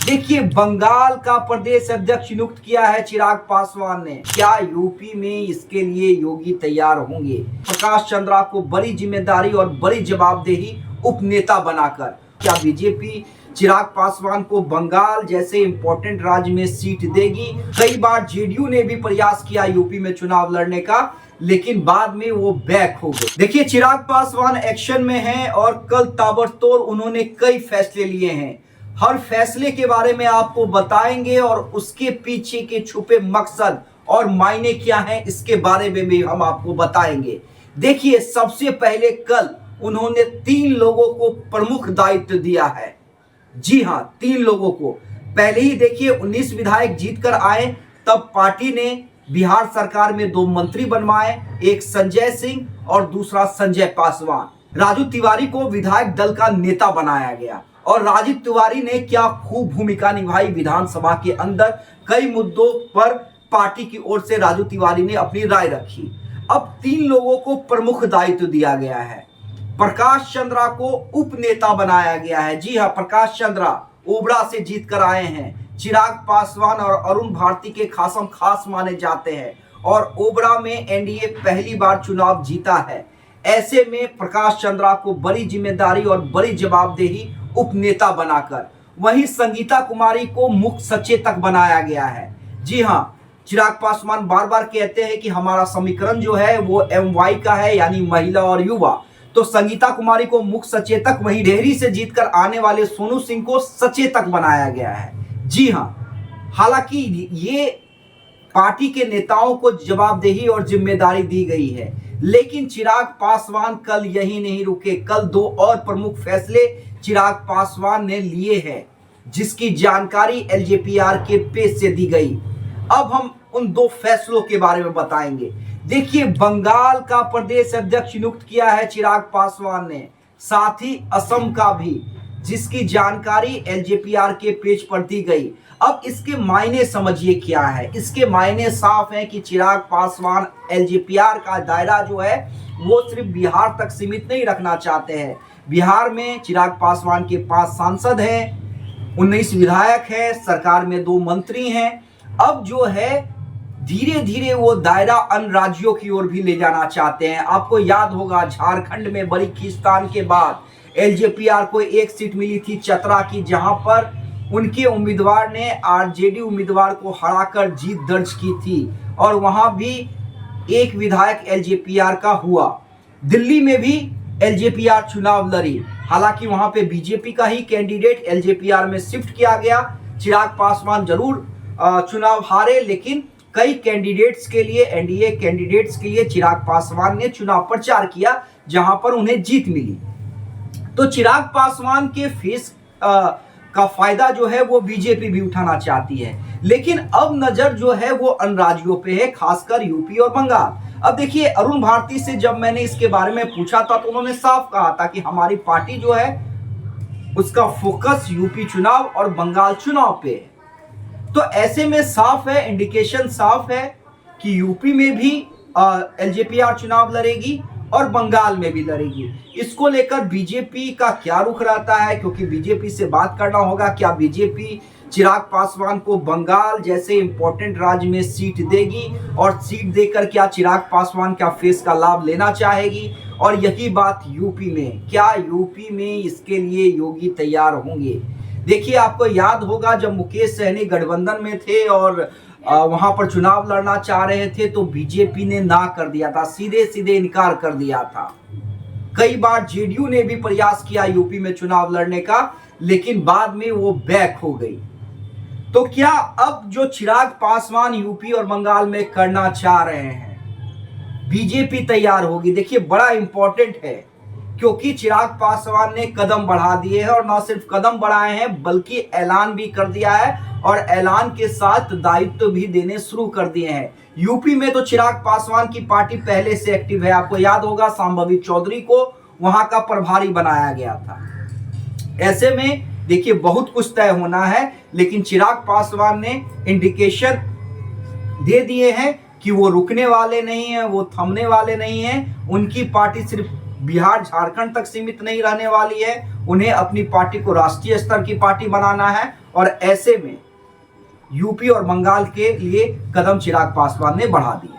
देखिए, बंगाल का प्रदेश अध्यक्ष नियुक्त किया है चिराग पासवान ने। क्या यूपी में इसके लिए योगी तैयार होंगे? प्रकाश चंद्रा को बड़ी जिम्मेदारी और बड़ी जवाबदेही उपनेता बनाकर क्या बीजेपी चिराग पासवान को बंगाल जैसे इंपॉर्टेंट राज्य में सीट देगी? कई बार जेडीयू ने भी प्रयास किया यूपी में चुनाव लड़ने का, लेकिन बाद में वो बैक हो गए। देखिए, चिराग पासवान एक्शन में हैं और कल ताबड़तोड़ उन्होंने कई फैसले लिए हैं। हर फैसले के बारे में आपको बताएंगे और उसके पीछे के छुपे मकसद और मायने क्या हैं, इसके बारे में भी हम आपको बताएंगे। देखिए, सबसे पहले कल उन्होंने 3 लोगों को प्रमुख दायित्व दिया है। जी हां, 3 लोगों को। पहले ही देखिए, 19 विधायक जीतकर आए, तब पार्टी ने बिहार सरकार में 2 मंत्री बनवाए, एक संजय सिंह और दूसरा संजय पासवान। राजू तिवारी को विधायक दल का नेता बनाया गया और राजीव तिवारी ने क्या खूब भूमिका निभाई विधानसभा के अंदर। कई मुद्दों पर पार्टी की ओर से राजू तिवारी ने अपनी राय रखी। अब 3 लोगों को प्रमुख दायित्व दिया गया है। प्रकाश चंद्रा को उप नेता बनाया गया है। जी हां, प्रकाश चंद्रा ओबरा से जीत कर आए हैं। चिराग पासवान और अरुण भारती के खासम खास माने जाते हैं और ओबरा में एनडीए पहली बार चुनाव जीता है। ऐसे में प्रकाश चंद्रा को बड़ी जिम्मेदारी और बड़ी जवाबदेही उपनेता बनाकर, वहीं संगीता कुमारी को मुख्य सचेतक बनाया गया है। जी हां, चिराग पासवान बार बार कहते हैं कि हमारा समीकरण जो है वो MY का है, यानी महिला और युवा। तो संगीता कुमारी को मुख्य सचेतक, वहीं डेहरी से जीतकर आने वाले सोनू सिंह को सचेतक बनाया गया है। जी हां, हालांकि ये पार्टी के नेताओं को जवाबदेही और जिम्मेदारी दी गई है, लेकिन चिराग पासवान कल यही नहीं रुके। कल 2 और प्रमुख फैसले चिराग पासवान ने लिए हैं, जिसकी जानकारी LJPR के पेज से दी गई। अब हम उन 2 फैसलों के बारे में बताएंगे। देखिए, बंगाल का प्रदेश अध्यक्ष नियुक्त किया है चिराग पासवान ने, साथ ही असम का भी, जिसकी जानकारी LJPR के पेज पर दी गई। अब इसके मायने समझिए क्या है। इसके मायने साफ हैं कि चिराग पासवान LJPR का दायरा जो है वो सिर्फ बिहार तक सीमित नहीं रखना चाहते हैं। बिहार में चिराग पासवान के 5 सांसद हैं, 19 विधायक हैं, सरकार में 2 मंत्री हैं। अब जो है धीरे धीरे वो दायरा अन्य राज्यों की ओर भी ले जाना चाहते हैं। आपको याद होगा, झारखंड में बड़ी खींचतान के बाद LJPR को 1 सीट मिली थी चतरा की, जहां पर उनके उम्मीदवार ने RJD उम्मीदवार को हराकर जीत दर्ज की थी और वहां भी 1 विधायक LJPR का हुआ। दिल्ली में भी LJPR चुनाव लड़ी, हालांकि वहां पे बीजेपी का ही कैंडिडेट LJPR में शिफ्ट किया गया। चिराग पासवान जरूर चुनाव हारे, लेकिन कई कैंडिडेट्स के लिए, एनडीए कैंडिडेट्स के लिए चिराग पासवान ने चुनाव प्रचार किया, जहां पर उन्हें जीत मिली। तो चिराग पासवान के फेस का फायदा जो है वो बीजेपी भी उठाना चाहती है, लेकिन अब नजर जो है वो अन्य राज्यों पे है, खासकर यूपी और बंगाल। अब देखिए, अरुण भारती से जब मैंने इसके बारे में पूछा था तो उन्होंने साफ कहा था कि हमारी पार्टी जो है उसका फोकस यूपी चुनाव और बंगाल चुनाव पे है। तो ऐसे में साफ है, इंडिकेशन साफ है कि यूपी में भी LJPR चुनाव लड़ेगी और बंगाल में भी लड़ेगी। इसको लेकर बीजेपी का क्या रुख रहता है, क्योंकि बीजेपी से बात करना होगा। क्या बीजेपी चिराग पासवान को बंगाल जैसे इंपॉर्टेंट राज्य में सीट देगी और सीट देकर क्या चिराग पासवान का फेस का लाभ लेना चाहेगी? और यही बात यूपी में, क्या यूपी में इसके लिए योगी तैयार होंगे? देखिए, आपको याद होगा जब मुकेश सहनी गठबंधन में थे और वहां पर चुनाव लड़ना चाह रहे थे तो बीजेपी ने ना कर दिया था, सीधे सीधे इनकार कर दिया था। कई बार जेडीयू ने भी प्रयास किया यूपी में चुनाव लड़ने का, लेकिन बाद में वो बैक हो गई। तो क्या अब जो चिराग पासवान यूपी और बंगाल में करना चाह रहे हैं, बीजेपी तैयार होगी? देखिए, बड़ा इंपॉर्टेंट है, क्योंकि चिराग पासवान ने कदम बढ़ा दिए हैं और न सिर्फ कदम बढ़ाए हैं बल्कि ऐलान भी कर दिया है और ऐलान के साथ दायित्व भी देने शुरू कर दिए हैं। यूपी में तो चिराग पासवान की पार्टी पहले से एक्टिव है। आपको याद होगा, शांभवी चौधरी को वहां का प्रभारी बनाया गया था। ऐसे में देखिए, बहुत कुछ तय होना है, लेकिन चिराग पासवान ने इंडिकेशन दे दिए हैं कि वो रुकने वाले नहीं हैं, वो थमने वाले नहीं हैं। उनकी पार्टी सिर्फ बिहार झारखंड तक सीमित नहीं रहने वाली है, उन्हें अपनी पार्टी को राष्ट्रीय स्तर की पार्टी बनाना है और ऐसे में यूपी और बंगाल के लिए कदम चिराग पासवान ने बढ़ा दिए।